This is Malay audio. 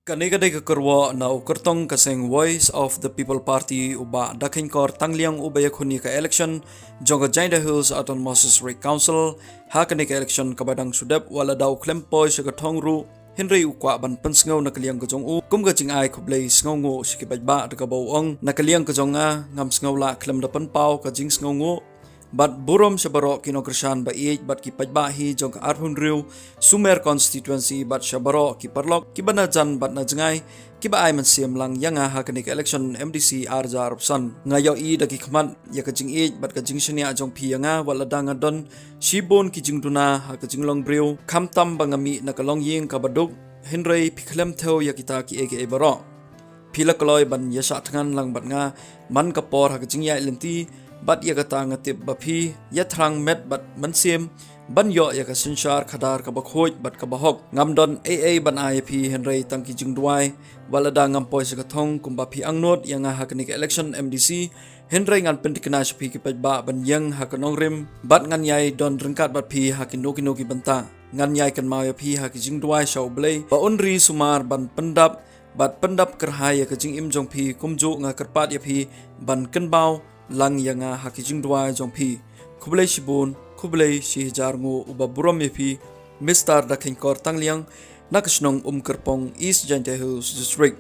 Kanigade ke Kyrwoh na ukertong kaseng Voice of the People Party uba Dakheiñkor Tangliang ubaya khuni ka election jong Jingsngew Autonomous Region Council ha kani ka election kabadang sudep wala daw klempoy sa thongru Henry ukwa ban pensngaw na kaliang ka jong u kum ka jingay Khublei Shibun sikibajba ka bawong na kaliang ka jonga ngam sngaw la klem da panpaw ka Jingsngew bat burom sabaro kinokrasyan ba iej bat kipajba hi jong arhunriu sumer constituency bat sabaro kiparlok kibanajan bat na jngay kiba ay man siem lang yanga ha kanik election MDC arja arupsan ngayo i daki khmat ya ka jing iej bat ka jingshania jong phi yanga wala danga don Shibun ki jingduna ha ka jinglong briu khamtam bangami na kalong ying kabaduk Henry pikhlem theo ya kita ki ege baro philakloy ban yasa thangan lang bat nga man kapor ha ka jingya lenti bat ya kata ngatip baphi ya thrang met bat mansiem ban yo ya ka sinshar khadar ka bakhoj bat ka bahok ngamdon aa ban ip Henry tangki jingduai walada ngampoi sa kathong kum baphi angnot yang ha kanik election MDC Henry ngan pentikna shpi ki pajba ban yang ha kanong rim bat ngan yai don rengkat bat phi ha kinokino ki banta ngan yai kan mau ya phi ha ki jingduai shaublei ba onri sumar ban pendap bat pendap kerhai ya ka jing im jong phi kumju nga kerpat ya phi ban kenbau lang yanga hakijing dua jongpi Khublei Shibun Khublei Nguh uba buram yepi Mr. Dakheiñkor Tangliang nakasnong kerpong East Jingsngew district